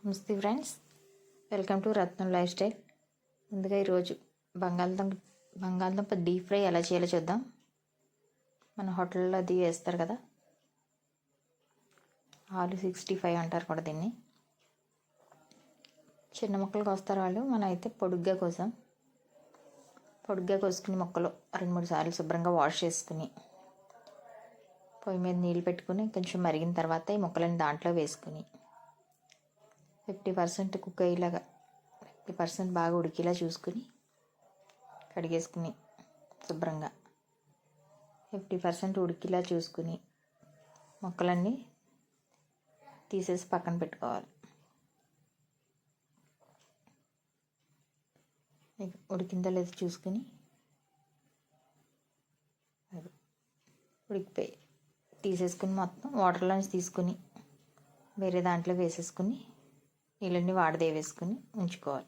నమస్తే friends, welcome to Ratnam life style. ముందుగా ఈరోజు బంగాళదుంప డీప్ ఫ్రై ఎలా చేయాలో చూద్దాం. మన హోటల్లో అది వేస్తారు కదా, ఆలు 65 అంటారు కూడా దీన్ని. చిన్న ముక్కలు కోస్తారు వాళ్ళు, మనం అయితే పొడుగ్గా కోసుకుని ముక్కలు 2-3 సార్లు శుభ్రంగా వాష్ చేసుకుని పొయ్యి మీద నీళ్ళు పెట్టుకుని కొంచెం మరిగిన తర్వాత ఈ ముక్కలని దాంట్లో వేసుకుని 50% కుక్ అయ్యేలాగా 50% బాగా ఉడికేలా చూసుకుని కడిగేసుకుని శుభ్రంగా 50% ఉడికేలా చూసుకుని ముక్కలన్నీ తీసేసి పక్కన పెట్టుకోవాలి. ఉడికిందో లేదో చూసుకుని ఉడికిపోయి తీసేసుకుని మొత్తం వాటర్లోంచి తీసుకుని వేరే దాంట్లో వేసేసుకుని నీళ్ళన్నీ వాడదేవేసుకుని ఉంచుకోవాలి.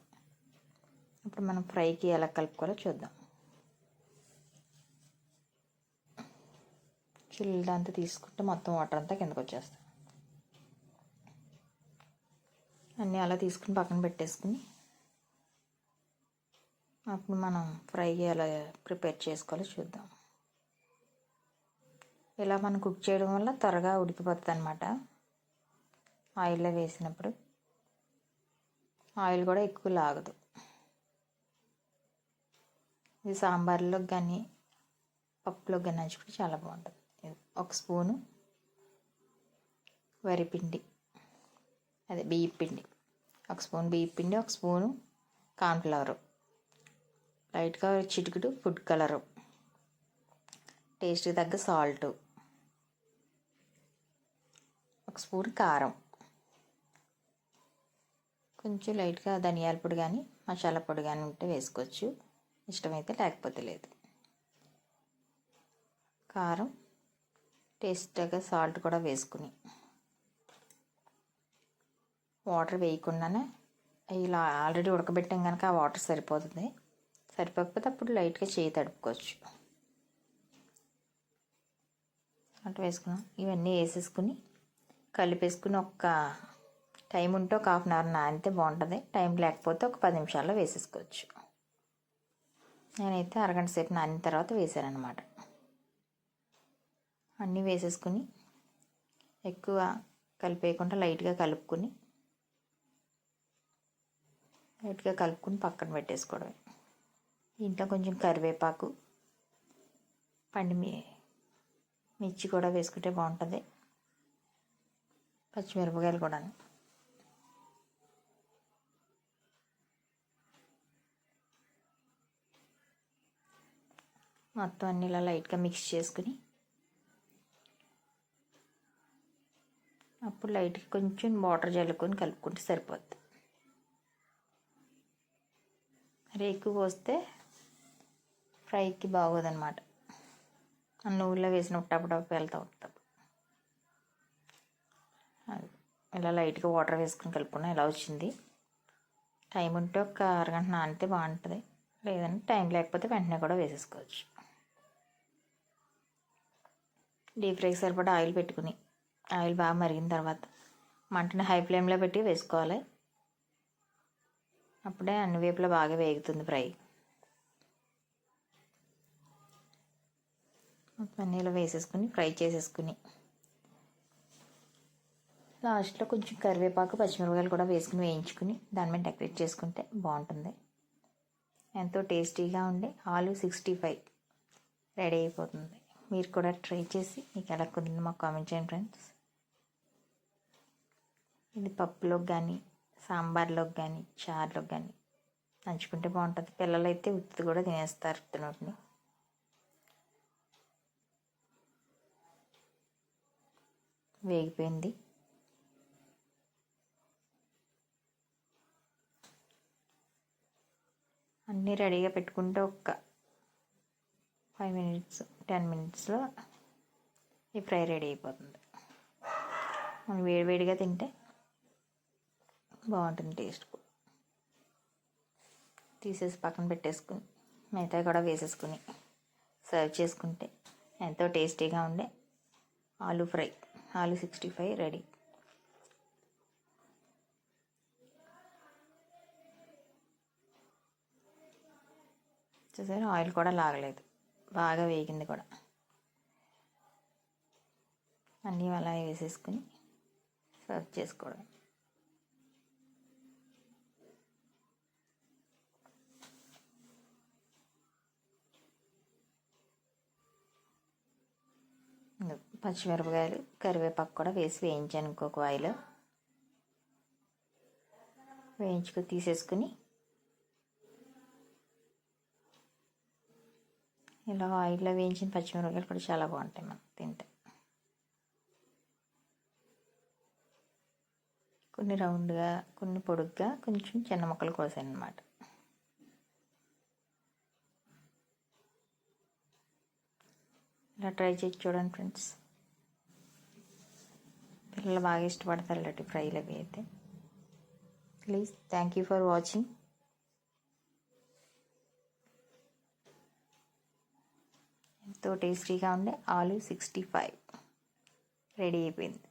ఇప్పుడు మనం ఫ్రైకి ఎలా కలుపుకోవాలో చూద్దాం. చిల్లంతా తీసుకుంటే మొత్తం వాటర్ అంతా కిందకు వచ్చేస్తాం. అన్నీ అలా తీసుకుని పక్కన పెట్టేసుకుని అప్పుడు మనం ఫ్రైకి ఎలా ప్రిపేర్ చేసుకోవాలో చూద్దాం. ఇలా మనం కుక్ చేయడం వల్ల త్వరగా ఉడికిపోతుంది అన్నమాట. ఆయిల్లో వేసినప్పుడు ఆయిల్ కూడా ఎక్కువ లాగదు. ఇది సాంబార్లోకి కానీ పప్పులోకి కానీ నంచుకుంటే చాలా బాగుంటుంది. 1 స్పూను వరిపిండి, అదే బియ్యపిండి, 1 స్పూన్ బియ్యపిండి, 1 స్పూను కార్న్ఫ్లవరు, లైట్గా చిటికెడు ఫుడ్ కలరు, టేస్ట్కి తగ్గ సాల్టు, 1 స్పూన్ కారం, కొంచెం లైట్గా ధనియాల పొడి కానీ మసాలా పొడి కానీ ఉంటే వేసుకోవచ్చు, ఇష్టమైతే లేకపోతే లేదు. కారం, టేస్ట్ తగ్గ సాల్ట్ కూడా వేసుకుని వాటర్ వేయకుండానే ఇలా ఆల్రెడీ ఉడకబెట్టాం కనుక ఆ వాటర్ సరిపోతుంది. సరిపోకపోతే అప్పుడు లైట్గా చేయి తడుపుకోవచ్చు. అట్లా వేసుకున్నాం. ఇవన్నీ వేసేసుకుని కలిపేసుకుని టైం ఉంటే ఒక 1/2 అవర్ నానితే బాగుంటుంది. టైం లేకపోతే ఒక 10 నిమిషాల్లో వేసేసుకోవచ్చు. నేనైతే అరగంట సేపు నానిన తర్వాత వేసానన్నమాట. అన్నీ వేసేసుకుని ఎక్కువ కలిపేయకుండా లైట్గా కలుపుకుని పక్కన పెట్టేసుకోవడమే. ఇంట్లో కొంచెం కరివేపాకు, మిర్చి కూడా వేసుకుంటే బాగుంటుంది, పచ్చిమిరపకాయలు కూడా. మొత్తం అన్నీ ఇలా లైట్గా మిక్స్ చేసుకుని అప్పుడు లైట్గా కొంచెం వాటర్ జల్లుకొని కలుపుకుంటే సరిపోద్ది. మరి ఎక్కువ పోస్తే ఫ్రైకి బాగోదన్నమాట. నువ్వుల్లో వేసినప్పుడు టపటపు వెళ్తూ ఉంటాం. ఇలా లైట్గా వాటర్ వేసుకుని కలుపుకున్నా ఇలా వచ్చింది. టైం ఉంటే ఒక అరగంట నానితే బాగుంటుంది, లేదంటే టైం లేకపోతే వెంటనే కూడా వేసేసుకోవచ్చు. డీప్ ఫ్రైకి సరిపడా ఆయిల్ పెట్టుకుని ఆయిల్ బాగా మరిగిన తర్వాత మంటని హై ఫ్లేమ్లో పెట్టి వేసుకోవాలి. అప్పుడే అన్ని వైపులా బాగా వేగుతుంది ఫ్రై. అన్నీ ఇలా వేసేసుకుని ఫ్రై చేసేసుకుని లాస్ట్లో కొంచెం కరివేపాకు, పచ్చిమిరపకాయలు కూడా వేసుకుని వేయించుకుని దాని మీద డెకరేట్ చేసుకుంటే బాగుంటుంది. ఎంతో టేస్టీగా ఉండే ఆలు 65 రెడీ అయిపోతుంది. మీరు కూడా ట్రై చేసి మీకు ఎలా కుదిరిందో మాకు కామెంట్ చేయండి ఫ్రెండ్స్. ఇది పప్పులోకి కానీ సాంబార్లోకి కానీ చారులోకి కానీ నంచుకుంటే బాగుంటుంది. పిల్లలు అయితే ఉత్తి కూడా తినేస్తారు తినటిని. వేగిపోయింది. అన్నీ రెడీగా పెట్టుకుంటే ఒక 5 మినిట్స్ 10 మినిట్స్లో ఈ ఫ్రై రెడీ అయిపోతుంది. మనం వేడివేడిగా తింటే బాగుంటుంది టేస్ట్. తీసేసి పక్కన పెట్టేసుకుని మిగతా కూడా వేసేసుకుని సర్వ్ చేసుకుంటే ఎంతో టేస్టీగా ఉండే ఆలు 65 రెడీ. చూసారు ఆయిల్ కూడా లాగలేదు, బాగా వేగింది కూడా. అన్నీ అలా వేసేసుకుని సర్వ్ చేసుకోవడం. పచ్చిమిరపకాయలు కరివేపాకు కూడా వేసి వేయించాను ఇంకొక ఆయిల్. వేయించుకొని తీసేసుకుని ఇలా ఆయిల్లో వేయించిన పచ్చిమిరపకాయలు కూడా చాలా బాగుంటాయి మనం తింటే. కొన్ని రౌండ్గా, కొన్ని పొడుగ్గా, కొంచెం చిన్న ముక్కలు కోసాను అన్నమాట. ఇలా ట్రై చేసి చూడండి ఫ్రెండ్స్. పిల్లలు బాగా ఇష్టపడతారు ఇలాంటి ఫ్రైలు అవి అయితే. Please thank you for watching. ఎంతో టేస్టీగా ఉండే ఆలు 65 రెడీ అయిపోయింది.